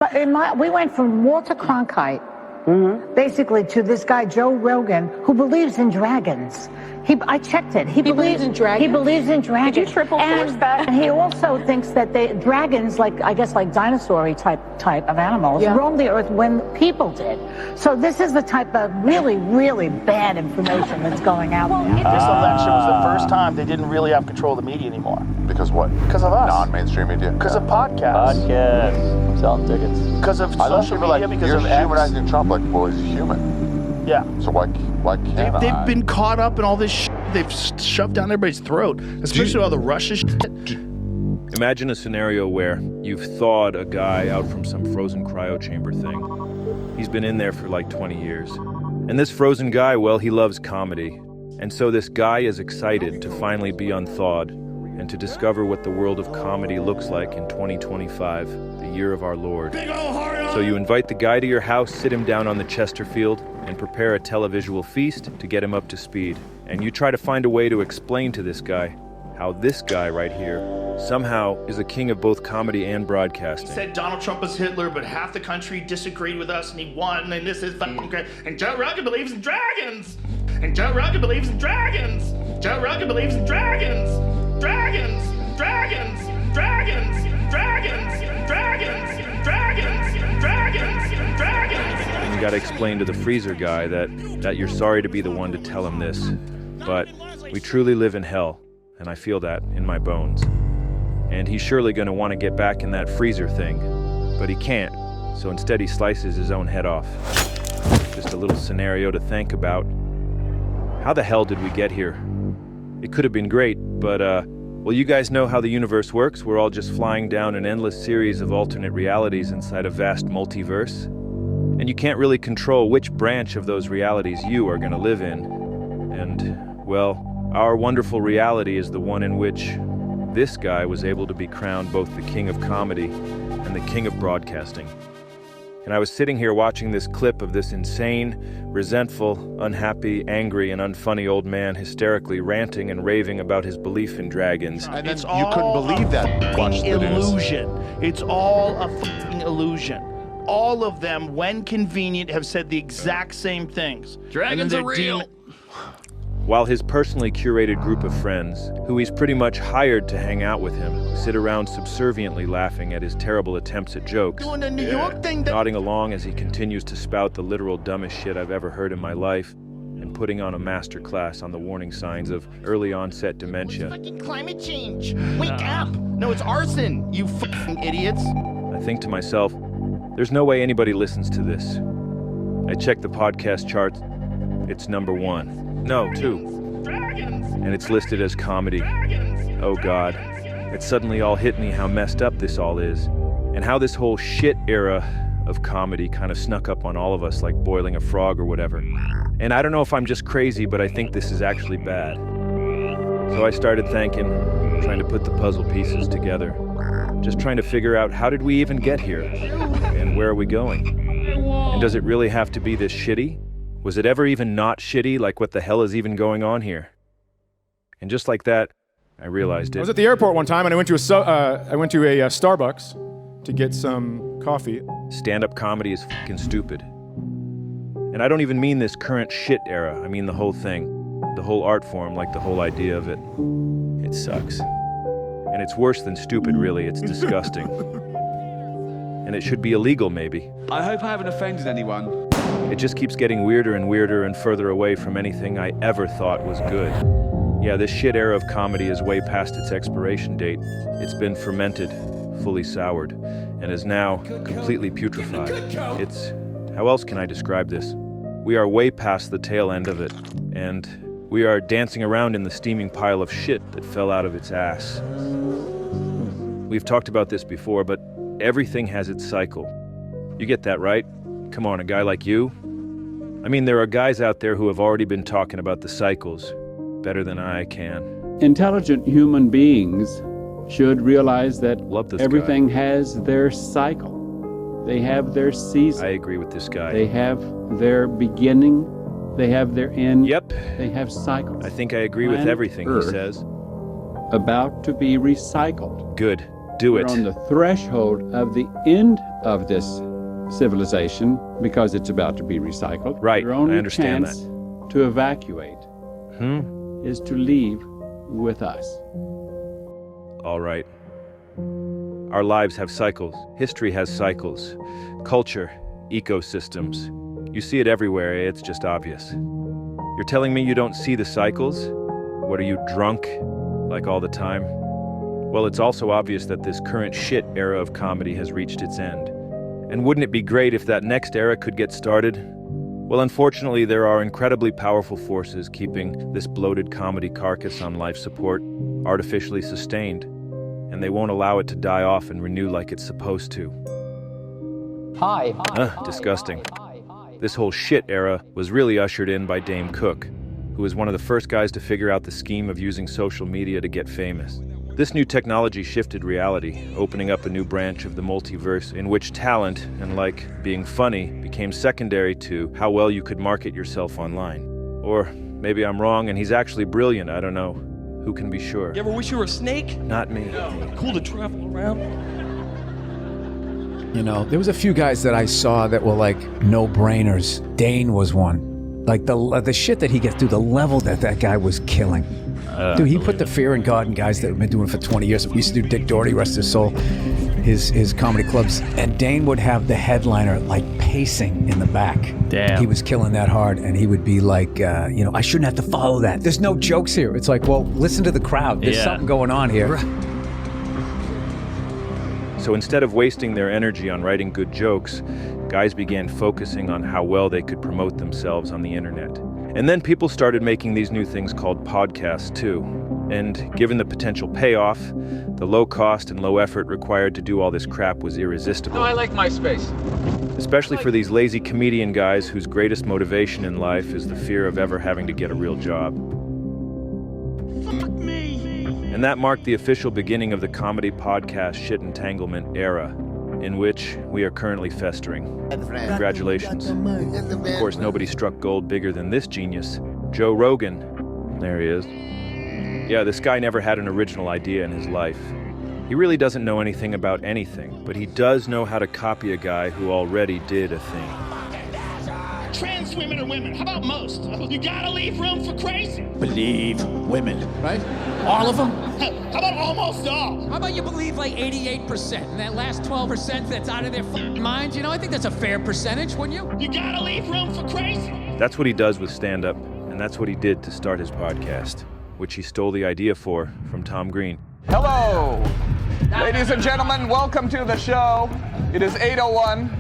But we went from Walter Cronkite, basically, to this guy, Joe Rogan, who believes in dragons. I checked it. He believes in dragons? He believes in dragons. Did you triple force that? And he also thinks that dragons, I guess like dinosaur type of animals, roamed the earth when people did. So this is the type of really, really bad information that's going out there. This election was the first time they didn't really have control of the media anymore. Because what? Because of us. Non-mainstream media? Because of podcasts. Podcasts. Selling tickets. Because of social media, because you're of X. humanizing Trump like, well, he's human. Yeah. So why can't I? They've been caught up in all this shit they've shoved down everybody's throat, especially all the Russia shit. Imagine a scenario where you've thawed a guy out from some frozen cryo chamber thing. He's been in there for like 20 years. And this frozen guy, well, he loves comedy. And so this guy is excited to finally be unthawed and to discover what the world of comedy looks like in 2025, the year of our Lord. So you invite the guy to your house, sit him down on the Chesterfield, and prepare a televisual feast to get him up to speed. And you try to find a way to explain to this guy how this guy right here somehow is a king of both comedy and broadcasting. He said Donald Trump was Hitler, but half the country disagreed with us and he won, and this is fucking great. And Joe Rogan believes in dragons! And Joe Rogan believes in dragons! Joe Rogan believes in dragons! Dragons! Dragons! Dragons! Dragons! Dragons! Dragons! Dragons! Dragons! And you gotta explain to the freezer guy that you're sorry to be the one to tell him this, but we truly live in hell, and I feel that in my bones. And he's surely gonna want to get back in that freezer thing, but he can't, so instead he slices his own head off. Just a little scenario to think about. How the hell did we get here? It could have been great, but well, you guys know how the universe works. We're all just flying down an endless series of alternate realities inside a vast multiverse. And you can't really control which branch of those realities you are going to live in. And, well, our wonderful reality is the one in which this guy was able to be crowned both the king of comedy and the king of broadcasting. And I was sitting here watching this clip of this insane, resentful, unhappy, angry, and unfunny old man hysterically ranting and raving about his belief in dragons. And then you couldn't believe that. Watch the news. Illusion. It's all a fucking illusion. All of them, when convenient, have said the exact same things. Dragons are real. While his personally curated group of friends, who he's pretty much hired to hang out with him, sit around subserviently laughing at his terrible attempts at jokes, Doing the New York thing. nodding along as he continues to spout the literal dumbest shit I've ever heard in my life, and putting on a master class on the warning signs of early onset dementia. It's fucking climate change. Wake up. No, it's arson, you fucking idiots. I think to myself, there's no way anybody listens to this. I check the podcast charts. It's number 1. No, 2. And it's listed as comedy. Oh God. It suddenly all hit me how messed up this all is, and how this whole shit era of comedy kind of snuck up on all of us like boiling a frog or whatever. And I don't know if I'm just crazy, but I think this is actually bad. So I started thinking, trying to put the puzzle pieces together. Just trying to figure out, how did we even get here? And where are we going? And does it really have to be this shitty? Was it ever even not shitty? Like, what the hell is even going on here? And just like that, I realized it. I was at the airport one time and I went to a Starbucks to get some coffee. Stand-up comedy is fucking stupid. And I don't even mean this current shit era. I mean the whole thing. The whole art form, like the whole idea of it. It sucks. And it's worse than stupid, really. It's disgusting. And it should be illegal, maybe. I hope I haven't offended anyone. It just keeps getting weirder and weirder and further away from anything I ever thought was good. Yeah, this shit era of comedy is way past its expiration date. It's been fermented, fully soured, and is now completely putrefied. How else can I describe this? We are way past the tail end of it, and we are dancing around in the steaming pile of shit that fell out of its ass. We've talked about this before, but everything has its cycle. You get that, right? Come on, a guy like you? I mean, there are guys out there who have already been talking about the cycles better than I can. Intelligent human beings should realize that everything has their cycle. They have their season. I agree with this guy. They have their beginning. They have their end. Yep. They have cycles. I think I agree with everything he says. About to be recycled. Good. do it. We're on the threshold of the end of this civilization because it's about to be recycled. Right, Your only I understand chance to evacuate is to leave with us. All right. Our lives have cycles. History has cycles. Culture, ecosystems. You see it everywhere, it's just obvious. You're telling me you don't see the cycles? What, are you drunk? Like all the time? Well, it's also obvious that this current shit era of comedy has reached its end. And wouldn't it be great if that next era could get started? Well, unfortunately, there are incredibly powerful forces keeping this bloated comedy carcass on life support, artificially sustained, and they won't allow it to die off and renew like it's supposed to. Disgusting. This whole shit era was really ushered in by Dame Cook, who was one of the first guys to figure out the scheme of using social media to get famous. This new technology shifted reality, opening up a new branch of the multiverse in which talent and, like, being funny became secondary to how well you could market yourself online. Or maybe I'm wrong and he's actually brilliant, I don't know. Who can be sure? You ever wish you were a snake? Not me. Cool to travel around. You know, there was a few guys that I saw that were like no-brainers. Dane was one. Like the shit that he gets through, the level that guy was killing. Dude, he put the fear in God in guys that have been doing it for 20 years. We used to do Dick Doherty, rest his soul, his comedy clubs. And Dane would have the headliner like pacing in the back. Damn. He was killing that hard, and he would be like, I shouldn't have to follow that. There's no jokes here. It's like, well, listen to the crowd. There's something going on here. So instead of wasting their energy on writing good jokes, guys began focusing on how well they could promote themselves on the internet. And then people started making these new things called podcasts too. And given the potential payoff, the low cost and low effort required to do all this crap was irresistible. No, I like MySpace. Especially for these lazy comedian guys whose greatest motivation in life is the fear of ever having to get a real job. Fuck me. And that marked the official beginning of the comedy podcast shit entanglement era, in which we are currently festering. Congratulations. Of course, nobody struck gold bigger than this genius, Joe Rogan. There he is. Yeah, this guy never had an original idea in his life. He really doesn't know anything about anything, but he does know how to copy a guy who already did a thing. Trans women are women. How about most? You gotta leave room for crazy. Believe women, right? All of them? How about almost all? How about you believe like 88%, and that last 12% that's out of their minds? You know, I think that's a fair percentage, wouldn't you? You gotta leave room for crazy. That's what he does with stand-up, and that's what he did to start his podcast, which he stole the idea for from Tom Green. Hello, ladies and gentlemen, welcome to the show. It is 8:01.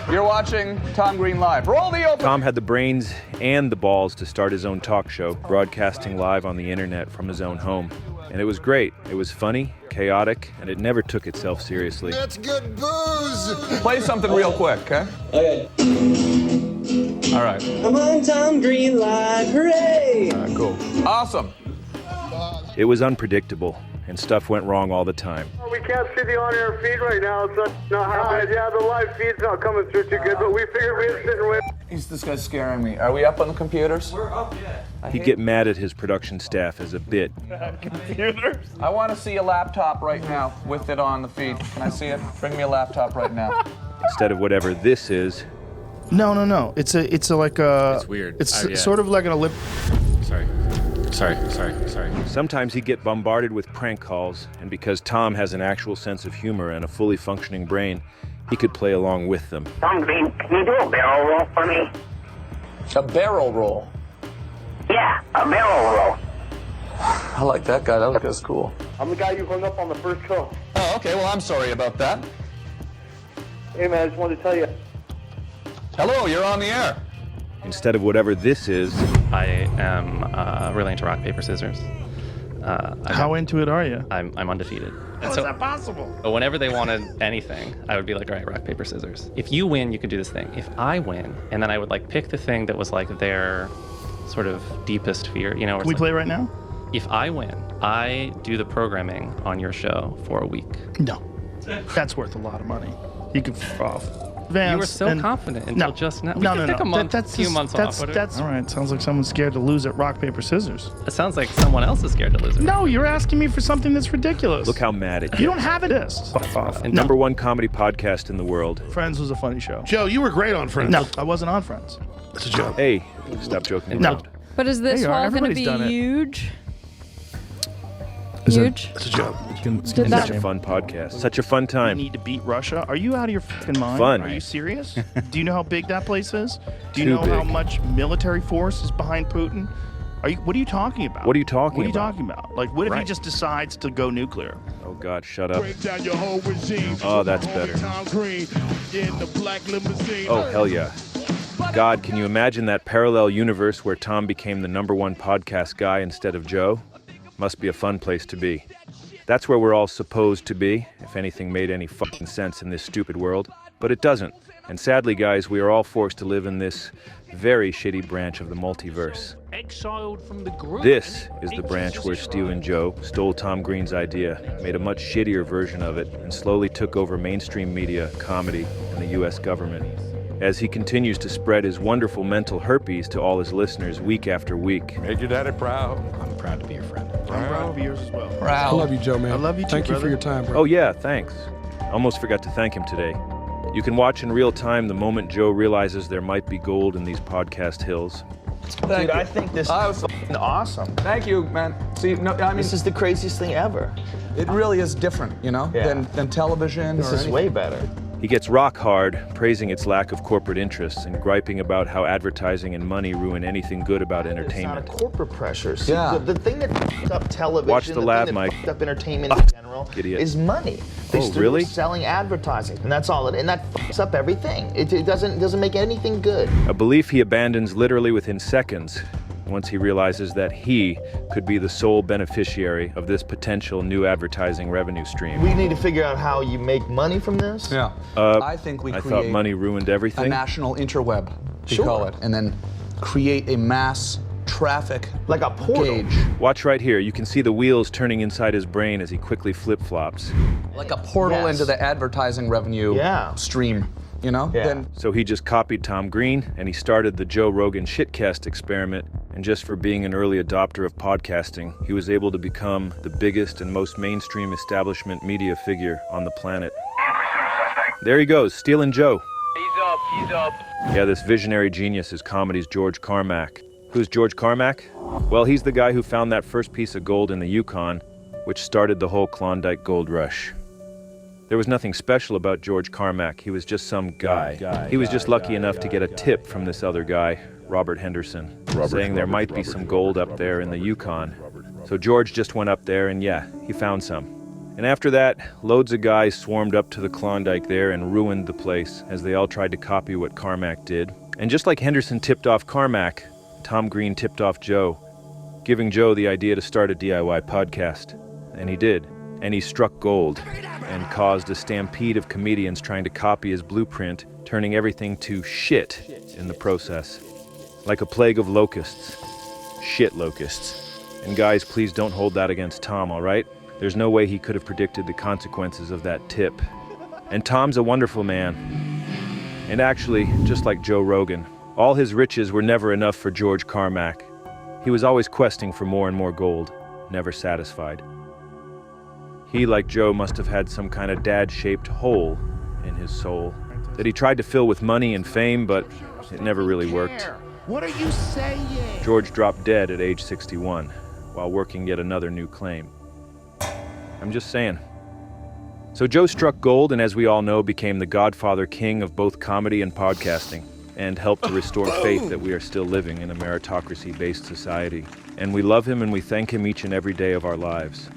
You're watching Tom Green Live. Roll the open. Tom had the brains and the balls to start his own talk show, broadcasting live on the internet from his own home. And it was great. It was funny, chaotic, and it never took itself seriously. That's good booze. Play something real quick, okay? Okay. All right. I'm on Tom Green Live, hooray! All right, cool. Awesome. It was unpredictable, and stuff went wrong all the time. We can't see the on-air feed right now. It's not happening. Yeah, the live feed's not coming through too good, but we figured we'd sit and wait. This guy's scaring me. Are we up on the computers? We're up yet. He'd get mad at his production staff as a bit. Computers? I want to see a laptop right now with it on the feed. Can I see it? Bring me a laptop right now. Instead of whatever this is. No. It's like a. It's weird. It's sort of like an Olympic. Sorry. Sometimes he'd get bombarded with prank calls, and because Tom has an actual sense of humor and a fully functioning brain, he could play along with them. Tom Green, can you do a barrel roll for me? A barrel roll. Yeah, a barrel roll. I like that guy. That guy's cool. I'm the guy you hung up on the first call. Oh, okay. Well, I'm sorry about that. Hey, man, I just wanted to tell you. Hello, you're on the air. Instead of whatever this is. I am really into rock, paper, scissors. How into it are you? I'm undefeated. How is that possible? Whenever they wanted anything, I would be like, all right, rock, paper, scissors. If you win, you can do this thing. If I win, and then I would like pick the thing that was like their sort of deepest fear, you know. Can we play right now? If I win, I do the programming on your show for a week. No. That's worth a lot of money. You can f off. Vance, You were so and- confident until just now. We No, could no, pick no. a month, That's few just- months that's, off. Whatever. That's all right. Sounds like someone's scared to lose at rock, paper, scissors. It sounds like someone else is scared to lose it. No, you're asking me for something that's ridiculous. Look how mad it You gets. don't have it. This. Fuck off. And number one comedy podcast in the world. Friends was a funny show. Joe, you were great on Friends. No, I wasn't on Friends. That's a joke. Hey, stop joking No. around. But is this There you are. wall going to Everybody's be done it. huge? Is it- Huge? That's a joke. Did Such that- a fun podcast. Such a fun We time. need to beat Russia. Are you out of your fucking mind? Fun. Are you serious? Do you know how big that place is? Do you Too know how big. much military force is behind Putin? What are you talking about? What are you talking What are you about? talking about? Like, what if he Right. just decides to go nuclear? Oh God, shut up. Break down your whole regime. Oh, that's better. Tom Green in the black limousine. Oh, hell yeah. God, can you imagine that parallel universe where Tom became the number one podcast guy instead of Joe? Must be a fun place to be. That's where we're all supposed to be, if anything made any fucking sense in this stupid world. But it doesn't. And sadly, guys, we are all forced to live in this very shitty branch of the multiverse. Exiled from the group. This is the branch where Stu and Joe stole Tom Green's idea, made a much shittier version of it, and slowly took over mainstream media, comedy, and the US government. As he continues to spread his wonderful mental herpes to all his listeners week after week. Made your daddy proud. I'm proud to be your friend. I'm proud to be yours as well. I love you, Joe, man. I love you too, Thank you for brother. your time, bro. Oh yeah, thanks. Almost forgot to thank him today. You can watch in real time the moment Joe realizes there might be gold in these podcast hills. Dude, I think this is fucking awesome. Thank you, man. See, no, I mean, This is the craziest thing ever. it really is different, you know, Yeah. than television. This or is anything. way better. He gets rock hard, praising its lack of corporate interests and griping about how advertising and money ruin anything good about It's not entertainment. a corporate pressure. See, Yeah. the thing that fucked up television, Watch the lab, thing that Mike. fucked up entertainment in general idiot. is money. They Oh, started really? selling advertising, and that's all. And that fucks up everything. It doesn't make anything good. A belief he abandons literally within seconds once he realizes that he could be the sole beneficiary of this potential new advertising revenue stream. We need to figure out how you make money from this. Yeah. I think we I create thought money ruined a everything. national interweb, we Sure. call it, and then create a mass traffic Like a portal. gauge. Watch right here. You can see the wheels turning inside his brain as he quickly flip-flops. Like a portal Yes. into the advertising revenue Yeah. stream, you know? Yeah. Then So he just copied Tom Green, and he started the Joe Rogan shitcast experiment. And just for being an early adopter of podcasting, he was able to become the biggest and most mainstream establishment media figure on the planet. There he goes, stealing Joe. He's up. Yeah, this visionary genius is comedy's George Carmack. Who's George Carmack? Well, he's the guy who found that first piece of gold in the Yukon, which started the whole Klondike gold rush. There was nothing special about George Carmack. He was just some guy. He was just lucky enough to get a tip from this other guy, Robert Henderson, saying there might be some gold up there in the Yukon. So George just went up there and yeah, he found some. And after that, loads of guys swarmed up to the Klondike there and ruined the place as they all tried to copy what Carmack did. And just like Henderson tipped off Carmack, Tom Green tipped off Joe, giving Joe the idea to start a DIY podcast. And he did. And he struck gold and caused a stampede of comedians trying to copy his blueprint, turning everything to shit in the process. Like a plague of locusts. Shit locusts. And guys, please don't hold that against Tom, all right? There's no way he could have predicted the consequences of that tip. And Tom's a wonderful man. And actually, just like Joe Rogan, all his riches were never enough for George Carmack. He was always questing for more and more gold, never satisfied. He, like Joe, must have had some kind of dad-shaped hole in his soul that he tried to fill with money and fame, but it never really worked. What are you saying? George dropped dead at age 61 while working yet another new claim. I'm just saying. So Joe struck gold and, as we all know, became the godfather king of both comedy and podcasting, and helped to restore faith that we are still living in a meritocracy-based society. And we love him and we thank him each and every day of our lives.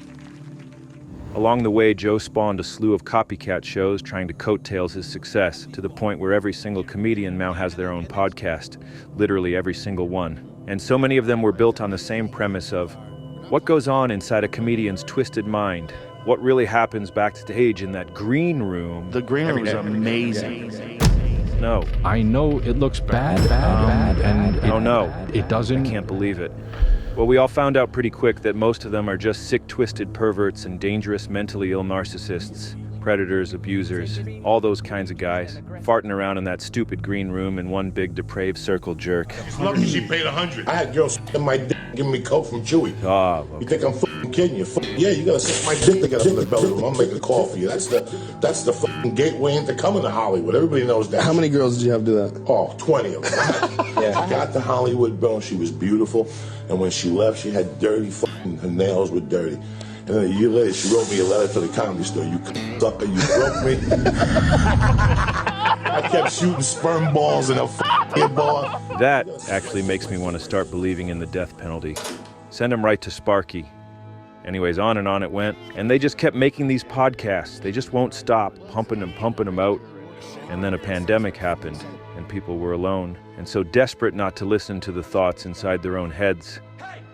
Along the way, Joe spawned a slew of copycat shows trying to coattails his success, to the point where every single comedian now has their own podcast, literally every single one. And so many of them were built on the same premise of, what goes on inside a comedian's twisted mind? What really happens backstage in that green room? The green room is amazing. No. I know it looks bad, and Oh no. it doesn't. I can't believe it. Well, we all found out pretty quick that most of them are just sick, twisted perverts and dangerous, mentally ill narcissists, predators, abusers, all those kinds of guys, farting around in that stupid green room in one big depraved circle jerk. Lucky she paid 100. I had girls in my dick giving me coke from Chewy. You think I'm fucking kidding you? Yeah, you gotta suck my dick to get up in the belly room. I'm making a call for you. That's the fucking gateway into coming to Hollywood. Everybody knows that. How many girls did you have do that? Oh, 20 of them. Yeah. Got to Hollywood, bro. She was beautiful, and when she left, she had dirty fucking. Her nails were dirty. And then a year later, she wrote me a letter to the Comedy Store. You sucker, you broke me. I kept shooting sperm balls in her fucking ball. That actually makes me want to start believing in the death penalty. Send him right to Sparky. Anyways, on and on it went. And they just kept making these podcasts. They just won't stop, pumping them out. And then a pandemic happened, and people were alone, and so desperate not to listen to the thoughts inside their own heads.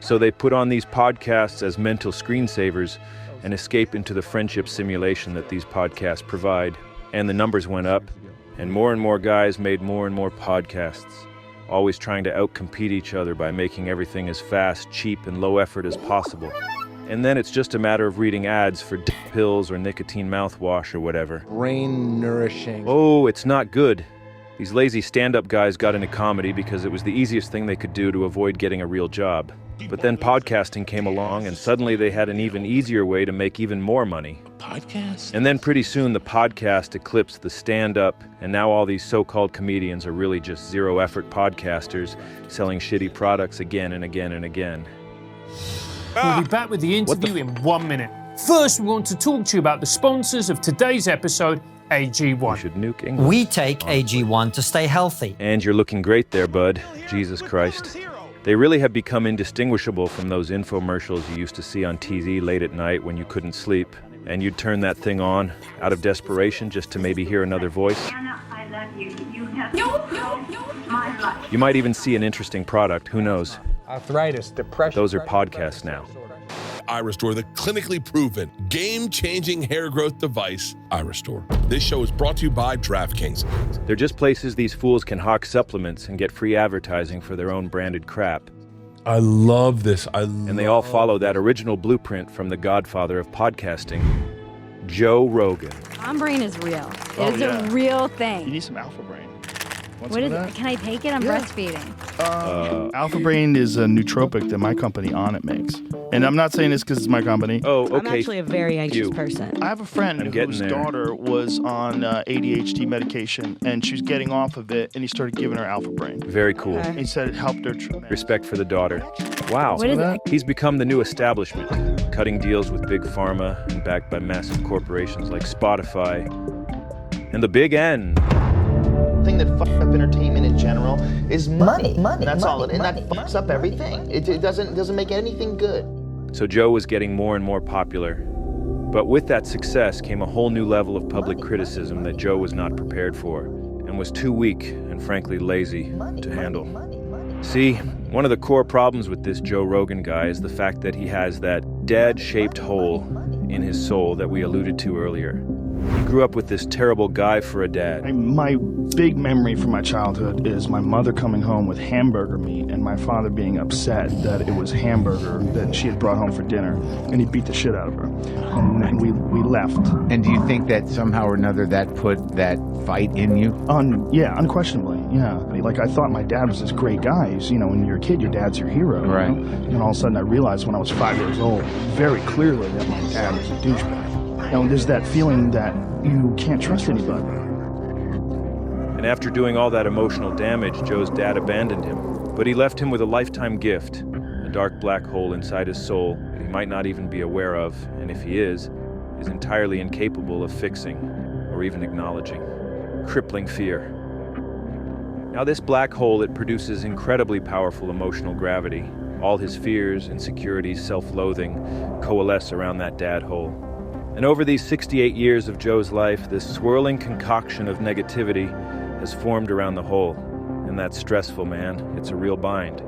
So they put on these podcasts as mental screensavers and escape into the friendship simulation that these podcasts provide. And the numbers went up, and more guys made more and more podcasts, always trying to outcompete each other by making everything as fast, cheap, and low effort as possible. And then it's just a matter of reading ads for pills or nicotine mouthwash or whatever. Brain nourishing. Oh, it's not good. These lazy stand-up guys got into comedy because it was the easiest thing they could do to avoid getting a real job. But then podcasting came along, and suddenly they had an even easier way to make even more money. Podcast? And then pretty soon the podcast eclipsed the stand-up, and now all these so-called comedians are really just zero-effort podcasters selling shitty products again and again and again. We'll be back with the interview in 1 minute. First, we want to talk to you about the sponsors of today's episode, AG1. We should nuke England. We take AG1 to stay healthy. And you're looking great there, bud. Jesus Christ. They really have become indistinguishable from those infomercials you used to see on TV late at night when you couldn't sleep, and you'd turn that thing on out of desperation just to maybe hear another voice. You might even see an interesting product, who knows? Arthritis, depression. Those are podcasts now. iRestore, the clinically proven, game-changing hair growth device, iRestore. This show is brought to you by DraftKings. They're just places these fools can hawk supplements and get free advertising for their own branded crap. I love this. And they all follow that original blueprint from the godfather of podcasting, Joe Rogan. Mom brain is real. It is a real thing. You need some alpha brain. What is it? Can I take it? I'm breastfeeding. Alpha Brain is a nootropic that my company Onnit makes. And I'm not saying this because it's my company. Oh, okay. I'm actually a very anxious person. I have a friend whose there. daughter was on ADHD medication, and she was getting off of it, and he started giving her Alpha Brain. Very cool. He said it helped her tremendously. Respect for the daughter. Wow. What is it? He's become the new establishment, cutting deals with big pharma and backed by massive corporations like Spotify and the Big N. Thing that fucks up entertainment in general is money. That's all it, and that fucks up everything. It doesn't make anything good. So Joe was getting more and more popular. But with that success came a whole new level of public criticism that Joe was not prepared for and was too weak and frankly lazy to handle. See, one of the core problems with this Joe Rogan guy is the fact that he has that dad-shaped hole in his soul that we alluded to earlier. He grew up with this terrible guy for a dad. My big memory from my childhood is my mother coming home with hamburger meat and my father being upset that it was hamburger that she had brought home for dinner, and he beat the shit out of her. And then we left. And do you think that somehow or another that put that fight in you? Yeah, unquestionably, yeah. Like, I thought my dad was this great guy. When you're a kid, your dad's your hero. Right. You know? And all of a sudden I realized when I was 5 years old, very clearly that my dad was a douchebag. There's that feeling that you can't trust anybody. And after doing all that emotional damage, Joe's dad abandoned him. But he left him with a lifetime gift, a dark black hole inside his soul that he might not even be aware of, and if he is entirely incapable of fixing or even acknowledging. Crippling fear. Now this black hole, it produces incredibly powerful emotional gravity. All his fears, insecurities, self-loathing coalesce around that dad hole. And over these 68 years of Joe's life, this swirling concoction of negativity has formed around the hole. And that's stressful, man. It's a real bind.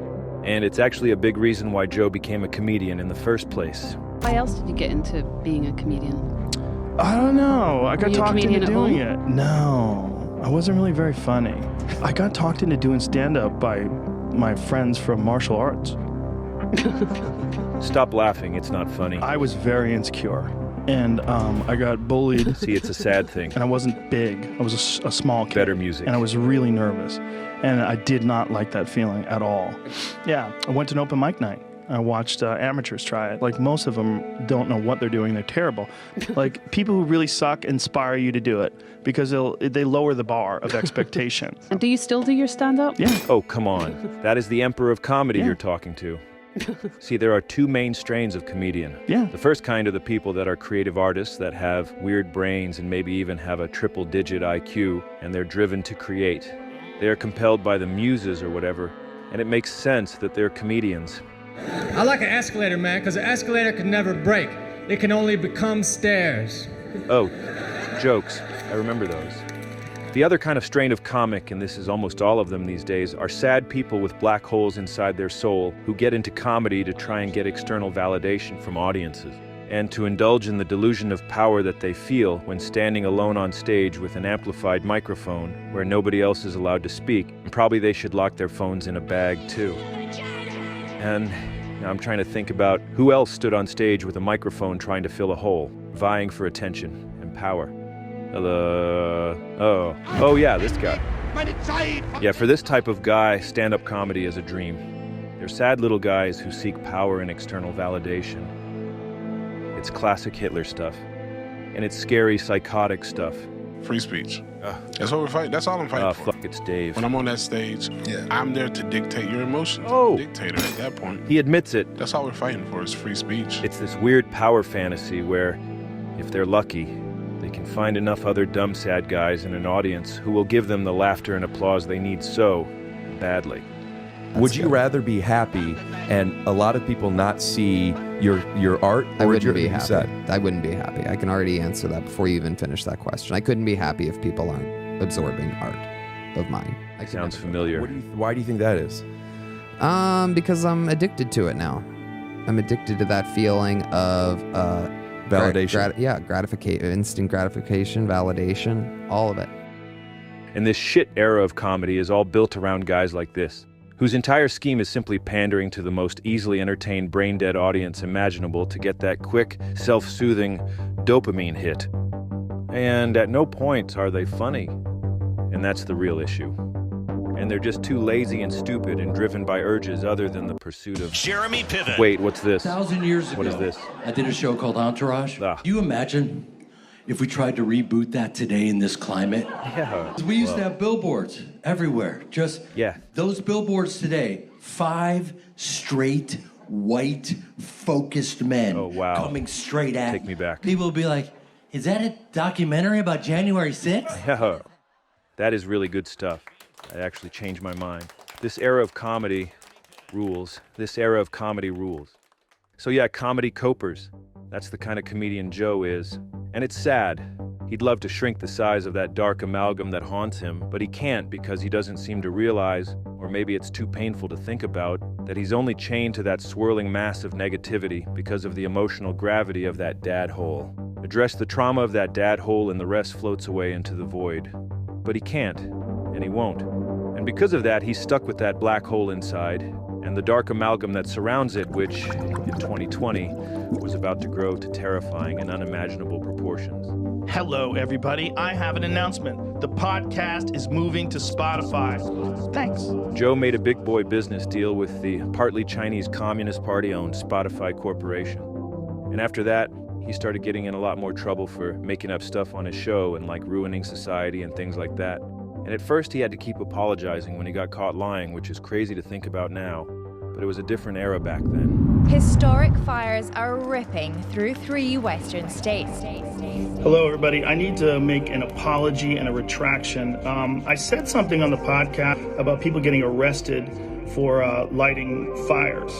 And it's actually a big reason why Joe became a comedian in the first place. Why else did you get into being a comedian? I don't know. I got Were you a talked into comedian at doing home? it. No, I wasn't really very funny. I got talked into doing stand-up by my friends from martial arts. Stop laughing. It's not funny. I was very insecure. and I got bullied. See, it's a sad thing. And I wasn't big. I was a small kid. Better music. And I was really nervous. And I did not like that feeling at all. Yeah, I went to an open mic night. I watched amateurs try it. Like, most of them don't know what they're doing. They're terrible. Like, people who really suck inspire you to do it because they lower the bar of expectation. And do you still do your stand-up? Yeah. Oh, come on. That is the emperor of comedy you're talking to. See, there are two main strains of comedian. Yeah. The first kind are the people that are creative artists that have weird brains and maybe even have a triple-digit IQ, and they're driven to create. They are compelled by the muses or whatever, and it makes sense that they're comedians. I like an escalator, man, because an escalator can never break. It can only become stairs. Oh, jokes. I remember those. The other kind of strain of comic, and this is almost all of them these days, are sad people with black holes inside their soul who get into comedy to try and get external validation from audiences, and to indulge in the delusion of power that they feel when standing alone on stage with an amplified microphone where nobody else is allowed to speak, and probably they should lock their phones in a bag too. And now I'm trying to think about who else stood on stage with a microphone trying to fill a hole, vying for attention and power. Oh yeah, this guy. Yeah, for this type of guy, stand-up comedy is a dream. They're sad little guys who seek power and external validation. It's classic Hitler stuff. And it's scary, psychotic stuff. Free speech. That's what we're fighting. That's all I'm fighting for. Fuck, it's Dave. When I'm on that stage, I'm there to dictate your emotions. Oh. I'm a dictator at that point. He admits it. That's all we're fighting for, is free speech. It's this weird power fantasy where, if they're lucky, they can find enough other dumb sad guys in an audience who will give them the laughter and applause they need so badly. Would you rather be happy and a lot of people not see your art? I wouldn't be happy. I wouldn't be happy. I can already answer that before you even finish that question. I couldn't be happy if people aren't absorbing art of mine. Sounds familiar. Why do you think that is? Because I'm addicted to it now. I'm addicted to that feeling of validation. Gratification, instant gratification, validation, all of it. And this shit era of comedy is all built around guys like this, whose entire scheme is simply pandering to the most easily entertained brain-dead audience imaginable to get that quick, self-soothing dopamine hit. And at no point are they funny. And that's the real issue. And they're just too lazy and stupid and driven by urges other than the pursuit of... Jeremy Piven. Wait, what's this? 1,000 years ago. What is this? I did a show called Entourage. Do you imagine if we tried to reboot that today in this climate? Yeah. We used to have billboards everywhere. Just those billboards today, 5 straight, white, focused men coming straight at Take me back. People will be like, is that a documentary about January 6th? Yeah. That is really good stuff. I actually changed my mind. This era of comedy rules. This era of comedy rules. So yeah, comedy copers. That's the kind of comedian Joe is. And it's sad. He'd love to shrink the size of that dark amalgam that haunts him, but he can't because he doesn't seem to realize, or maybe it's too painful to think about, that he's only chained to that swirling mass of negativity because of the emotional gravity of that dad hole. Address the trauma of that dad hole and the rest floats away into the void. But he can't, and he won't. And because of that, he's stuck with that black hole inside, and the dark amalgam that surrounds it, which, in 2020, was about to grow to terrifying and unimaginable proportions. Hello, everybody. I have an announcement. The podcast is moving to Spotify. Thanks. Joe made a big boy business deal with the partly Chinese Communist Party-owned Spotify Corporation. And after that, he started getting in a lot more trouble for making up stuff on his show and ruining society and things like that. And at first he had to keep apologizing when he got caught lying, which is crazy to think about now, but it was a different era back then. Historic fires are ripping through 3 western states. Hello, everybody. I need to make an apology and a retraction. I said something on the podcast about people getting arrested for lighting fires.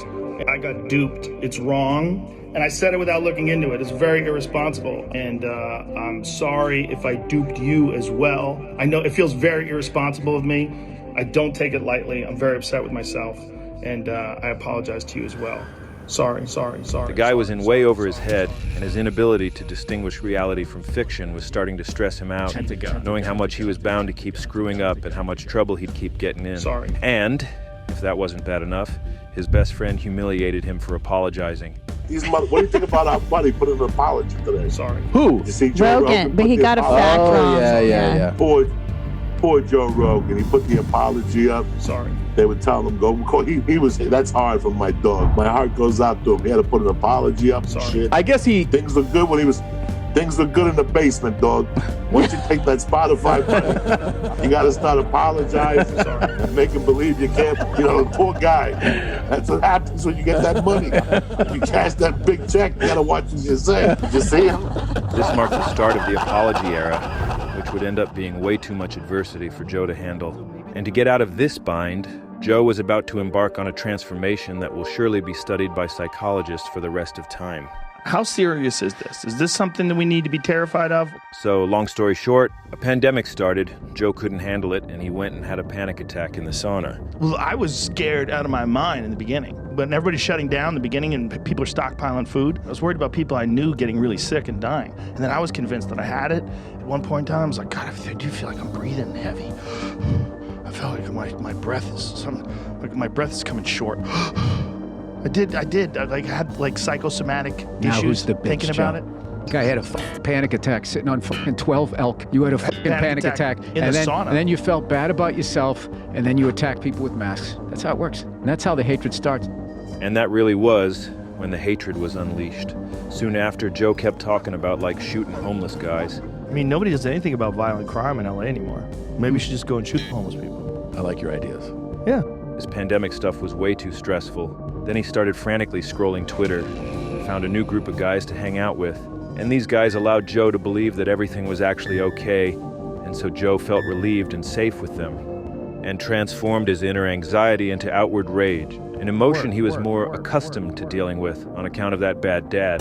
I got duped. It's wrong. And I said it without looking into it. It's very irresponsible. And I'm sorry if I duped you as well. I know it feels very irresponsible of me. I don't take it lightly. I'm very upset with myself. And I apologize to you as well. Sorry. The guy was in way over his head, and his inability to distinguish reality from fiction was starting to stress him out, knowing how much he was bound to keep screwing up and how much trouble he'd keep getting in. Sorry. And, if that wasn't bad enough, his best friend humiliated him for apologizing. These what do you think about our buddy put an apology today? Sorry. Who? Did you see Joe Rogan, but put he the got a apology- fact wrong. Yeah. Poor Joe Rogan. He put the apology up. Sorry. They would tell him go. That's hard for my dog. My heart goes out to him. He had to put an apology up. Sorry. Shit. I guess things look good when he was. Things look good in the basement, dog. Once you take that Spotify money, you got to start apologizing, and make him believe you can't. You know, the poor guy. That's what happens when you get that money. You cash that big check. You got to watch what you say. Did you see him? This marked the start of the apology era, which would end up being way too much adversity for Joe to handle. And to get out of this bind, Joe was about to embark on a transformation that will surely be studied by psychologists for the rest of time. How serious is this? Is this something that we need to be terrified of? So, long story short, a pandemic started, Joe couldn't handle it, and he went and had a panic attack in the sauna. Well, I was scared out of my mind in the beginning. When everybody's shutting down in the beginning and people are stockpiling food, I was worried about people I knew getting really sick and dying. And then I was convinced that I had it. At one point in time, I was like, God, I do feel like I'm breathing heavy. I felt like my breath is coming short. I did. I had like psychosomatic Now issues who's the bitch, thinking about Joe? it. Guy had a panic attack sitting on fucking 12 elk. You had a fucking panic attack. in and the then, sauna. And then you felt bad about yourself, and then you attack people with masks. That's how it works. And that's how the hatred starts. And that really was when the hatred was unleashed. Soon after, Joe kept talking about like shooting homeless guys. I mean, nobody does anything about violent crime in LA anymore. Maybe we should just go and shoot homeless people. I like your ideas. Yeah. This pandemic stuff was way too stressful. Then he started frantically scrolling Twitter, found a new group of guys to hang out with. And these guys allowed Joe to believe that everything was actually okay, and so Joe felt relieved and safe with them, and transformed his inner anxiety into outward rage, an emotion he was more accustomed to dealing with on account of that bad dad.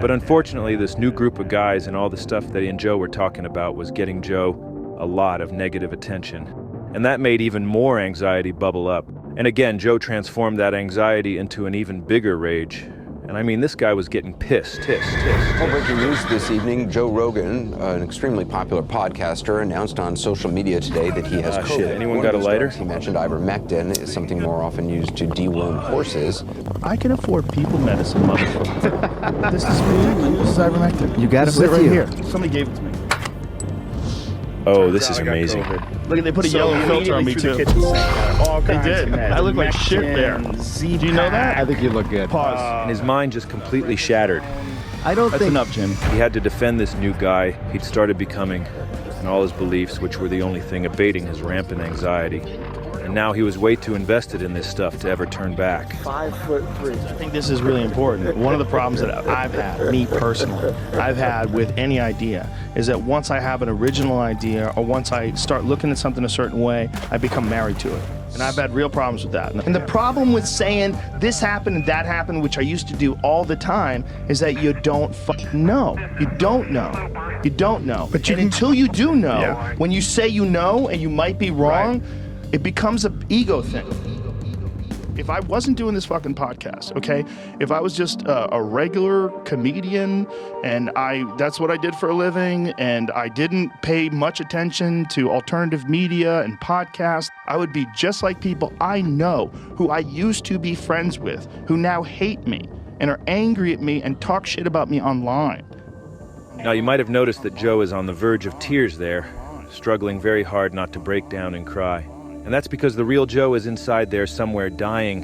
But unfortunately, this new group of guys and all the stuff that he and Joe were talking about was getting Joe a lot of negative attention. And that made even more anxiety bubble up. And again, Joe transformed that anxiety into an even bigger rage. And I mean, this guy was getting pissed. Breaking news this evening, Joe Rogan, an extremely popular podcaster, announced on social media today that he has COVID. Shit, anyone got a lighter? He mentioned ivermectin is something more often used to deworm horses. I can afford people medicine, motherfucker. This is me. This is ivermectin. You got this it with right you. Here. Somebody gave it to me. Oh, this is amazing. Look, they put a yellow filter on me too. They did. I look like shit there. Do you know that? I think you look good. Pause. And his mind just completely shattered. That's enough, Jim. He had to defend this new guy he'd started becoming, and all his beliefs, which were the only thing abating his rampant anxiety. And now he was way too invested in this stuff to ever turn back. 5'3". I think this is really important. One of the problems that I've had, me personally, I've had with any idea is that once I have an original idea or once I start looking at something a certain way, I become married to it. And I've had real problems with that. And the problem with saying this happened and that happened, which I used to do all the time, is that you don't know. You don't know. You don't know. But until you do know, when you say you know and you might be wrong, it becomes an ego thing. If I wasn't doing this fucking podcast, okay? If I was just a regular comedian and that's what I did for a living and I didn't pay much attention to alternative media and podcasts, I would be just like people I know who I used to be friends with who now hate me and are angry at me and talk shit about me online. Now, you might have noticed that Joe is on the verge of tears there, struggling very hard not to break down and cry. And that's because the real Joe is inside there somewhere dying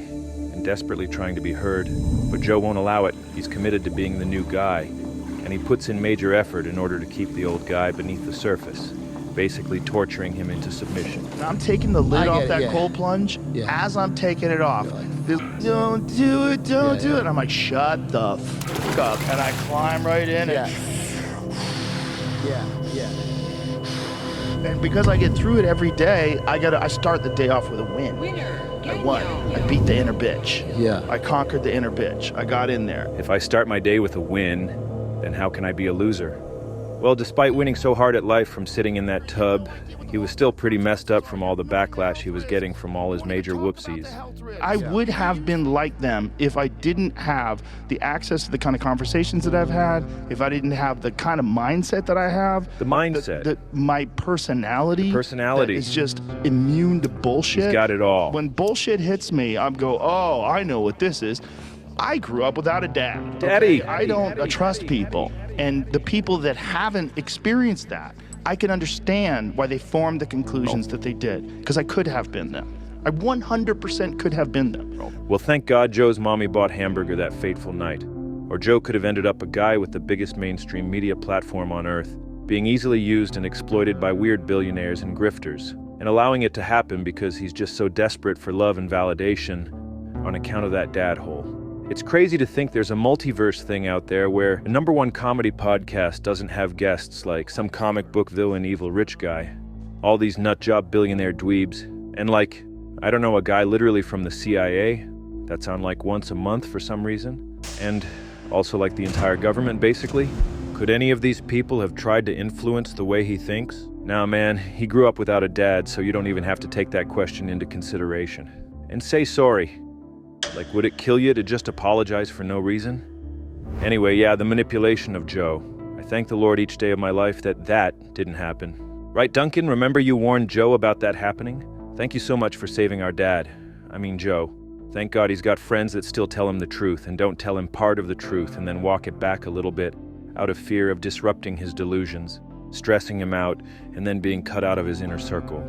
and desperately trying to be heard. But Joe won't allow it. He's committed to being the new guy. And he puts in major effort in order to keep the old guy beneath the surface, basically torturing him into submission. I'm taking the lid off that cold plunge. As I'm taking it off, don't do it, don't do it. I'm like, shut the fuck up. And I climb right in and... And because I get through it every day, I start the day off with a win. I won. I beat the inner bitch. I conquered the inner bitch. I got in there. If I start my day with a win, then how can I be a loser? Well, despite winning so hard at life from sitting in that tub, he was still pretty messed up from all the backlash he was getting from all his major whoopsies. I would have been like them if I didn't have the access to the kind of conversations that I've had, if I didn't have the kind of mindset that I have. The mindset. My personality. The personality. Is just immune to bullshit. He's got it all. When bullshit hits me, I go, oh, I know what this is. I grew up without a dad. Daddy. Okay? I don't trust people. And the people that haven't experienced that, I can understand why they formed the conclusions that they did, because I could have been them. I 100% could have been them. Well, thank God Joe's mommy bought hamburger that fateful night. Or Joe could have ended up a guy with the biggest mainstream media platform on earth, being easily used and exploited by weird billionaires and grifters, and allowing it to happen because he's just so desperate for love and validation on account of that dad hole. It's crazy to think there's a multiverse thing out there where a #1 comedy podcast doesn't have guests like some comic book villain evil rich guy, all these nutjob billionaire dweebs, and like, I don't know, a guy literally from the CIA that's on like once a month for some reason, and also like the entire government basically. Could any of these people have tried to influence the way he thinks? Nah, man, he grew up without a dad, so you don't even have to take that question into consideration. And say sorry. Like, would it kill you to just apologize for no reason? Anyway, yeah, the manipulation of Joe. I thank the Lord each day of my life that that didn't happen. Right, Duncan? Remember you warned Joe about that happening? Thank you so much for saving our dad. I mean, Joe. Thank God he's got friends that still tell him the truth and don't tell him part of the truth and then walk it back a little bit out of fear of disrupting his delusions, stressing him out, and then being cut out of his inner circle.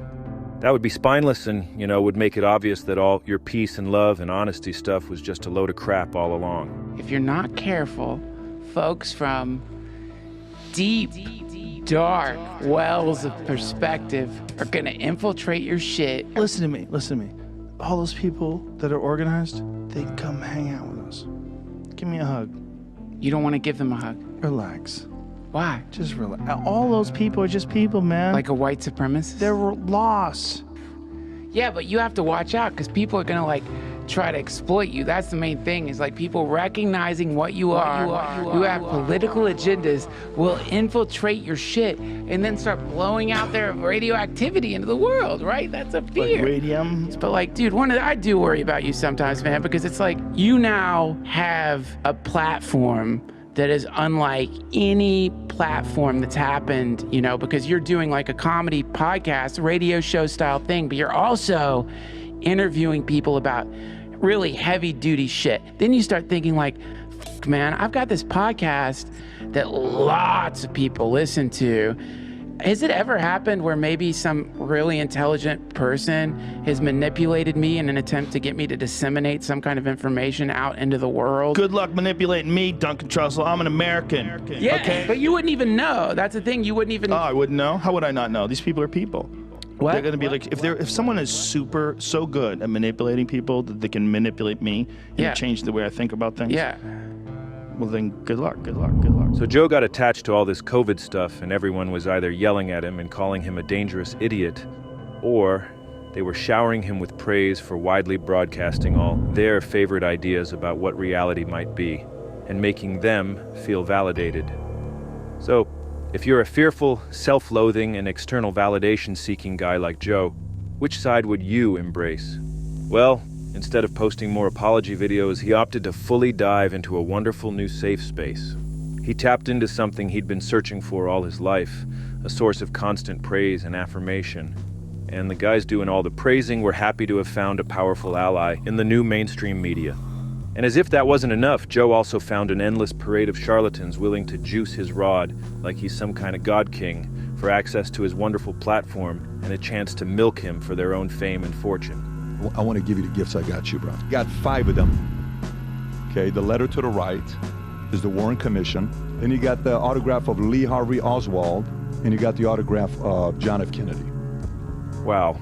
That would be spineless and, would make it obvious that all your peace and love and honesty stuff was just a load of crap all along. If you're not careful, folks from deep, dark wells of perspective are gonna infiltrate your shit. Listen to me. All those people that are organized, they come hang out with us. Give me a hug. You don't want to give them a hug? Relax. Why? Just relax. All those people are just people, man. Like a white supremacist? They're lost. Yeah, but you have to watch out because people are gonna try to exploit you. That's the main thing, is like people recognizing what you are. You have political agendas will infiltrate your shit and then start blowing out their radioactivity into the world, right? That's a fear. Like radium. But like, dude, I do worry about you sometimes, man, because it's like you now have a platform that is unlike any platform that's happened, because you're doing like a comedy podcast, radio show style thing, but you're also interviewing people about really heavy duty shit. Then you start thinking like, man, I've got this podcast that lots of people listen to. Has it ever happened where maybe some really intelligent person has manipulated me in an attempt to get me to disseminate some kind of information out into the world? Good luck manipulating me, Duncan Trussell. I'm an American. Yeah, okay? But you wouldn't even know. That's the thing. You wouldn't even. Oh, I wouldn't know? How would I not know? These people are people. What? They're going to be like, if someone is so good at manipulating people that they can manipulate me and change the way I think about things. Yeah. Well, then good luck. So Joe got attached to all this COVID stuff, and everyone was either yelling at him and calling him a dangerous idiot, or they were showering him with praise for widely broadcasting all their favorite ideas about what reality might be, and making them feel validated. So, if you're a fearful, self-loathing, and external validation-seeking guy like Joe, which side would you embrace? Well, instead of posting more apology videos, he opted to fully dive into a wonderful new safe space. He tapped into something he'd been searching for all his life, a source of constant praise and affirmation. And the guys doing all the praising were happy to have found a powerful ally in the new mainstream media. And as if that wasn't enough, Joe also found an endless parade of charlatans willing to juice his rod like he's some kind of god king for access to his wonderful platform and a chance to milk him for their own fame and fortune. I want to give you the gifts I got you, bro. Got 5 of them. Okay, the letter to the right is the Warren Commission. Then you got the autograph of Lee Harvey Oswald, and you got the autograph of John F. Kennedy. Wow,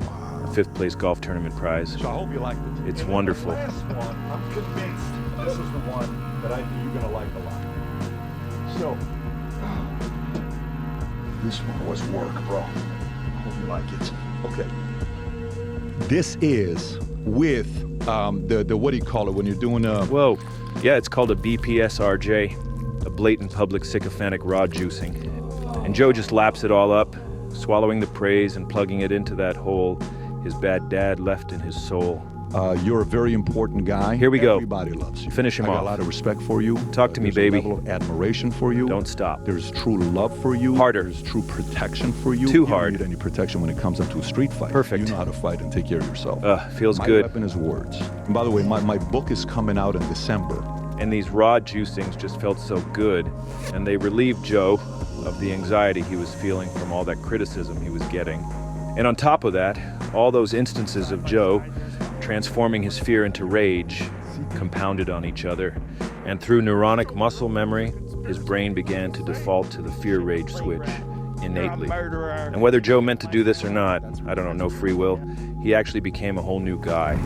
a 5th place golf tournament prize. So I hope you like this. It's wonderful. The last one, I'm convinced this is the one that I think you're gonna like a lot. So, this one was work, bro. I hope you like it. Okay. This is with the what do you call it when you're doing a... Whoa. Yeah, it's called a BPSRJ, a blatant public sycophantic rod juicing. And Joe just laps it all up, swallowing the praise and plugging it into that hole his bad dad left in his soul. You're a very important guy. Here we go. Everybody loves you. Finish him I got off. a lot of respect for you. Talk to me, There's baby. a level of admiration for you. Don't stop. There's true love for you. Harder. There's true protection for you. Too You hard. don't need any protection when it comes into a street fight. Perfect. You know how to fight and take care of yourself. Feels my good. My weapon is words. And by the way, my book is coming out in December. And these raw juicings just felt so good, and they relieved Joe of the anxiety he was feeling from all that criticism he was getting. And on top of that, all those instances of Joe transforming his fear into rage compounded on each other, and through neuronic muscle memory, his brain began to default to the fear-rage switch innately. And whether Joe meant to do this or not, I don't know, no free will, he actually became a whole new guy.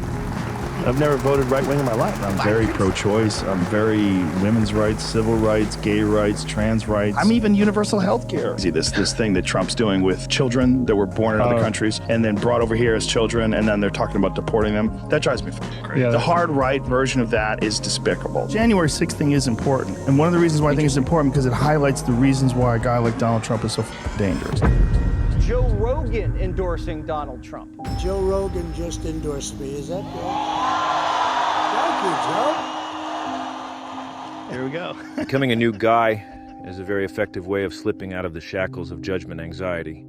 I've never voted right-wing in my life. I'm very pro-choice. I'm very women's rights, civil rights, gay rights, trans rights. I'm even universal health care. See this thing that Trump's doing with children that were born in other countries and then brought over here as children, and then they're talking about deporting them. That drives me crazy. Yeah, the hard right version of that is despicable. January 6th thing is important. And one of the reasons why I think it's important because it highlights the reasons why a guy like Donald Trump is so dangerous. Joe Rogan endorsing Donald Trump. Joe Rogan just endorsed me. Is that good? Thank you, Joe. Here we go. Becoming a new guy is a very effective way of slipping out of the shackles of judgment anxiety.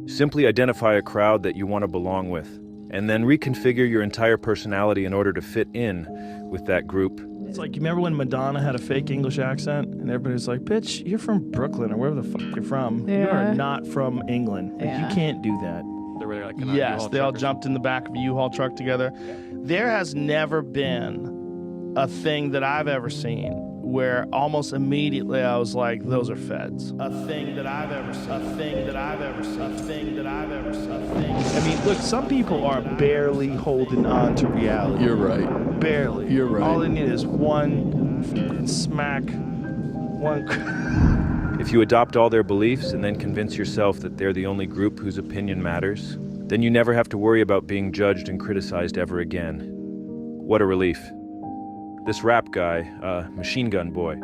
Simply identify a crowd that you want to belong with, and then reconfigure your entire personality in order to fit in with that group. It's like, you remember when Madonna had a fake English accent and everybody's like, bitch, you're from Brooklyn or wherever the fuck you're from. You are not from England. Like, you can't do that. They were like Yes, they all jumped in the back of a U-Haul truck together. There has never been a thing that I've ever seen where almost immediately I was like, those are feds. A thing that I've ever seen. A thing that I've ever seen. A thing that I've ever seen. A thing. I mean, look, some people are barely holding on to reality. You're right. Barely. You're right. All they need is one smack, one... If you adopt all their beliefs and then convince yourself that they're the only group whose opinion matters, then you never have to worry about being judged and criticized ever again. What a relief. This rap guy, Machine Gun Boy,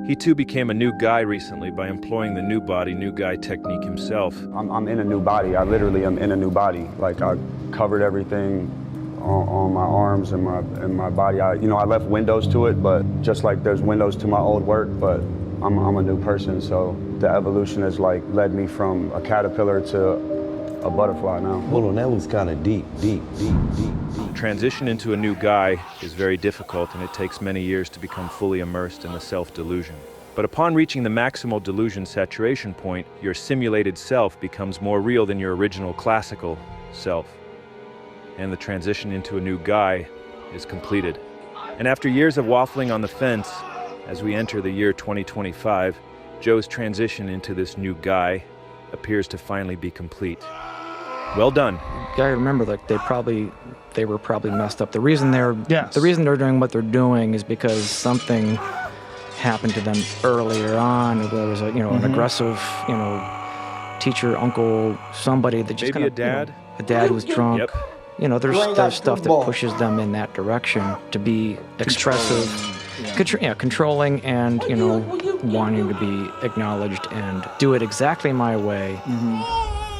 he too became a new guy recently by employing the new body, new guy technique himself. I'm in a new body. I literally am in a new body. Like, I covered everything on my arms and my body. I left windows to it, but just like there's windows to my old work, but I'm a new person. So the evolution has led me from a caterpillar to a butterfly now. Hold on, that was kind of deep. The transition into a new guy is very difficult, and it takes many years to become fully immersed in the self-delusion. But upon reaching the maximal delusion saturation point, your simulated self becomes more real than your original classical self. And the transition into a new guy is completed. And after years of waffling on the fence, as we enter the year 2025, Joe's transition into this new guy appears to finally be complete. Well done. You gotta remember, they were probably messed up. The reason they're doing what they're doing is because something happened to them earlier on. There was an aggressive, teacher, uncle, somebody that just maybe a dad. A dad who was drunk. Yep. There's stuff that pushes them in that direction to be expressive, controlling, and wanting to be acknowledged and do it exactly my way.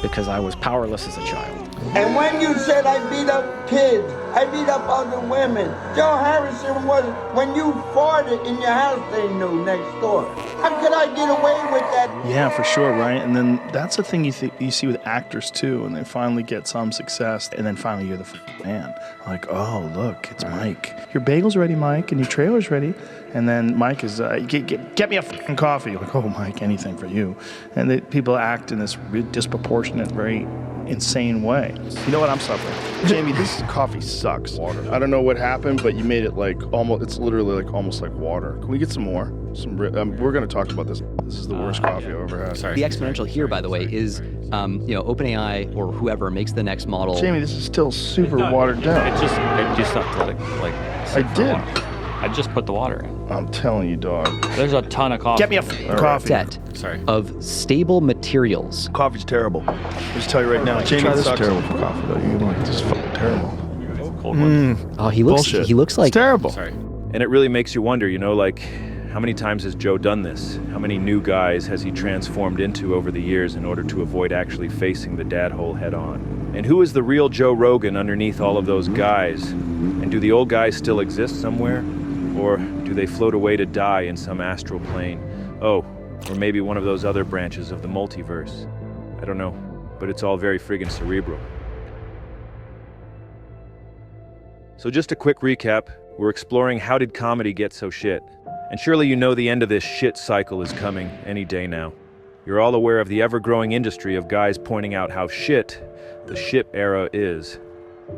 Because I was powerless as a child. And when you said I beat up kids, I beat up other women. Joe Harrison was, when you farted in your house, they knew next door. How could I get away with that? Yeah, for sure, right? And then that's the thing you see with actors too, and they finally get some success, and then finally you're the man. Like, oh, look, it's Mike. Your bagel's ready, Mike, and your trailer's ready. And then Mike is, get me a fucking coffee. Like, oh, Mike, anything for you. And people act in this disproportionate, very insane way. You know what I'm suffering? Jamie, this coffee sucks. Water. I don't know what happened, but you made it it's literally almost like water. Can we get some more? We're going to talk about this. This is the worst coffee I've ever had. Sorry. The exponential here, by the way, is OpenAI or whoever makes the next model. Jamie, this is still super watered down. I just have to let it sit I did. I just put the water in. I'm telling you, dog. There's a ton of coffee. Get me a coffee. Set of stable materials. Coffee's terrible. I'll just tell you right now. Jamie, this is terrible for coffee, though. You're like, this is fucking terrible. Cold ones. Oh, he looks like... It's terrible. Sorry. And it really makes you wonder, how many times has Joe done this? How many new guys has he transformed into over the years in order to avoid actually facing the dad hole head on? And who is the real Joe Rogan underneath all of those guys? And do the old guys still exist somewhere? Or do they float away to die in some astral plane? Oh, or maybe one of those other branches of the multiverse. I don't know, but it's all very friggin' cerebral. So just a quick recap, we're exploring how did comedy get so shit? And surely you know the end of this shit cycle is coming any day now. You're all aware of the ever-growing industry of guys pointing out how shit the ship era is.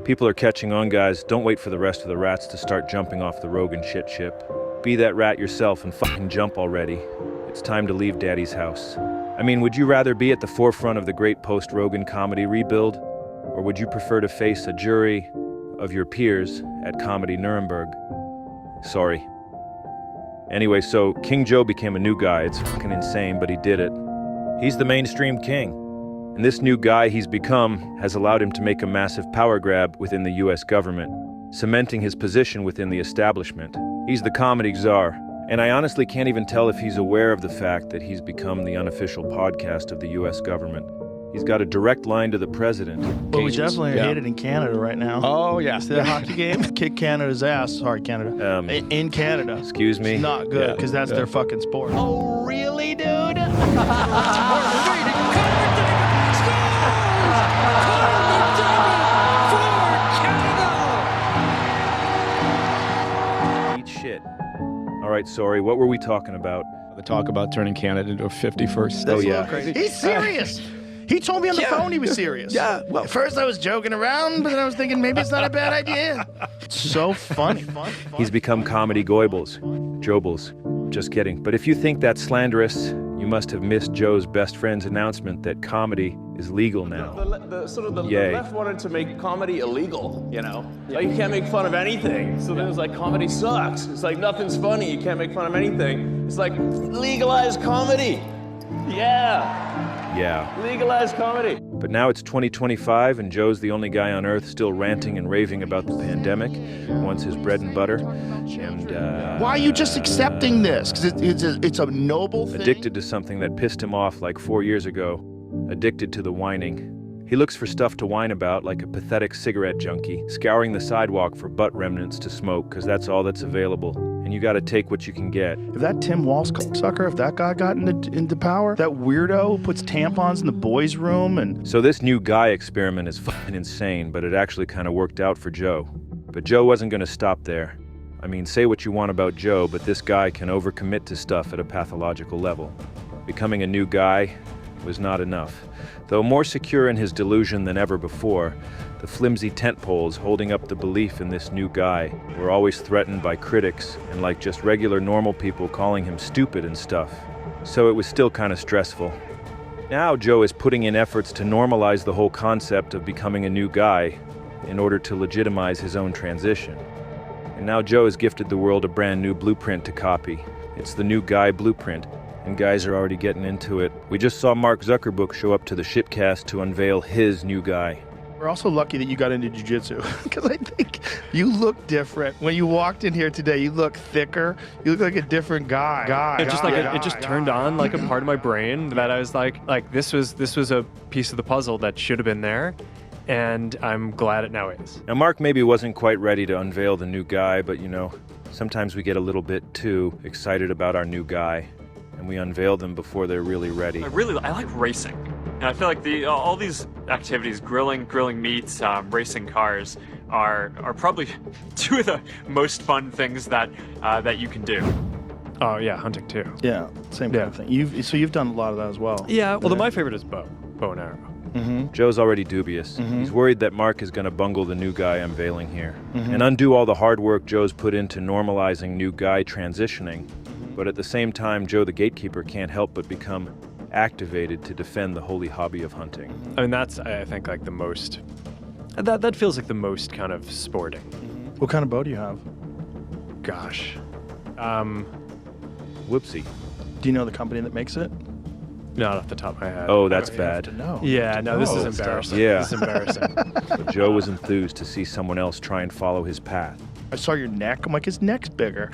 People are catching on, guys. Don't wait for the rest of the rats to start jumping off the Rogan shit ship. Be that rat yourself and fucking jump already. It's time to leave Daddy's house. I mean, would you rather be at the forefront of the great post-Rogan comedy rebuild? Or would you prefer to face a jury of your peers at Comedy Nuremberg? Sorry. Anyway, so King Joe became a new guy. It's fucking insane, but he did it. He's the mainstream king. And this new guy he's become has allowed him to make a massive power grab within the US government, cementing his position within the establishment. He's the comedy czar. And I honestly can't even tell if he's aware of the fact that he's become the unofficial podcast of the US government. He's got a direct line to the president. Well, we definitely hate it in Canada right now. Oh, yeah. See that hockey game? Kick Canada's ass. Sorry, Canada. In Canada. Excuse me? It's not good, because that's their fucking sport. Oh, really, dude? Eat shit. All right, sorry, what were we talking about? The talk about turning Canada into a 51st state. Oh, yeah. He's serious. He told me on the phone he was serious. Yeah. Well, at first I was joking around, but then I was thinking maybe it's not a bad idea. It's so funny. He's become comedy goibles. Jobles. Just kidding. But if you think that's slanderous, you must have missed Joe's best friend's announcement that comedy is legal now. The Yay. left wanted to make comedy illegal, you know? Like, you can't make fun of anything. So then it was like, comedy sucks. It's like, nothing's funny. You can't make fun of anything. It's like, legalize comedy. Yeah. Legalize comedy. But now it's 2025 and Joe's the only guy on earth still ranting and raving about the pandemic, wants his bread and butter, and why are you just accepting this? Because it's a noble thing. addicted to something that pissed him off like 4 years ago, addicted to the whining. He looks for stuff to whine about like a pathetic cigarette junkie, scouring the sidewalk for butt remnants to smoke because that's all that's available. And you gotta take what you can get. If that Tim Walsh sucker, if that guy got into power, that weirdo puts tampons in the boys' room and... So this new guy experiment is fucking insane, but it actually kind of worked out for Joe. But Joe wasn't gonna stop there. I mean, say what you want about Joe, but this guy can overcommit to stuff at a pathological level. Becoming a new guy was not enough. Though more secure in his delusion than ever before, the flimsy tent poles holding up the belief in this new guy were always threatened by critics and like just regular normal people calling him stupid and stuff. So it was still kind of stressful. Now Joe is putting in efforts to normalize the whole concept of becoming a new guy in order to legitimize his own transition. And now Joe has gifted the world a brand new blueprint to copy. It's the new guy blueprint. And guys are already getting into it. We just saw Mark Zuckerberg show up to the Shipcast to unveil his new guy. We're also lucky that you got into jiu-jitsu because I think you look different. When you walked in here today, you look thicker. You look like a different guy. It just turned on like a part of my brain that I was like this was a piece of the puzzle that should have been there. And I'm glad it now is. Now, Mark maybe wasn't quite ready to unveil the new guy, but you know, sometimes we get a little bit too excited about our new guy. And we unveil them before they're really ready. I like racing, and I feel like all these activities, grilling meats, racing cars, are probably two of the most fun things that you can do. Oh yeah, hunting too. Yeah, same kind of thing. You've done a lot of that as well. Yeah, well, my favorite is bow and arrow. Mm-hmm. Joe's already dubious. Mm-hmm. He's worried that Mark is going to bungle the new guy unveiling here and undo all the hard work Joe's put into normalizing new guy transitioning. But at the same time, Joe the gatekeeper can't help but become activated to defend the holy hobby of hunting. I mean, that's, I think, like the most... That feels like the most kind of sporting. What kind of bow do you have? Gosh. Whoopsie. Do you know the company that makes it? Not off the top of my head. Oh, that's bad. Yeah, no, this is embarrassing. Yeah. This is embarrassing. But Joe was enthused to see someone else try and follow his path. I saw your neck. I'm like, his neck's bigger.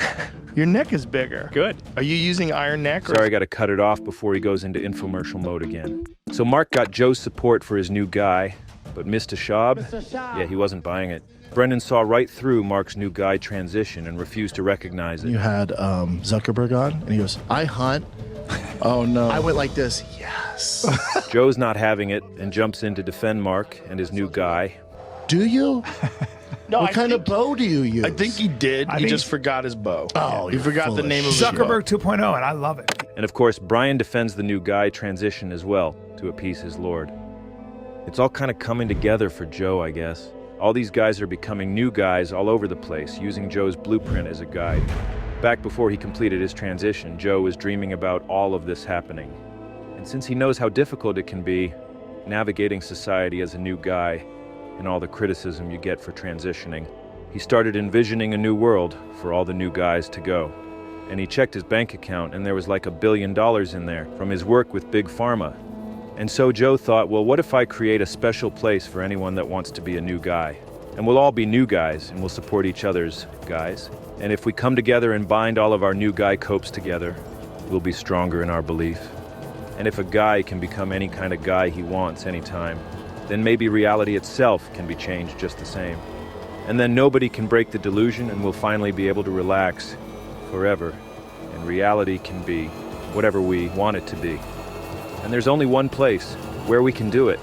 Your neck is bigger. Good. Are you using iron neck? Sorry, I got to cut it off before he goes into infomercial mode again. So Mark got Joe's support for his new guy, But Mr. Schaub? Yeah, he wasn't buying it. Brendan saw right through Mark's new guy transition and refused to recognize it. You had Zuckerberg on, and he goes, I hunt. Oh, no. I went like this, yes. Joe's not having it and jumps in to defend Mark and his new guy. Do you? No, what kind of bow do you use? I think he did. He just forgot his bow. Oh, he forgot the name of his Zuckerberg 2.0, and I love it. And of course, Brian defends the new guy transition as well, to appease his lord. It's all kind of coming together for Joe, I guess. All these guys are becoming new guys all over the place, using Joe's blueprint as a guide. Back before he completed his transition, Joe was dreaming about all of this happening. And since he knows how difficult it can be, navigating society as a new guy, and all the criticism you get for transitioning, he started envisioning a new world for all the new guys to go. And he checked his bank account, and there was like $1 billion in there from his work with Big Pharma. And so Joe thought, well, what if I create a special place for anyone that wants to be a new guy? And we'll all be new guys, and we'll support each other's guys. And if we come together and bind all of our new guy copes together, we'll be stronger in our belief. And if a guy can become any kind of guy he wants anytime, then maybe reality itself can be changed just the same. And then nobody can break the delusion, and we'll finally be able to relax forever. And reality can be whatever we want it to be. And there's only one place where we can do it.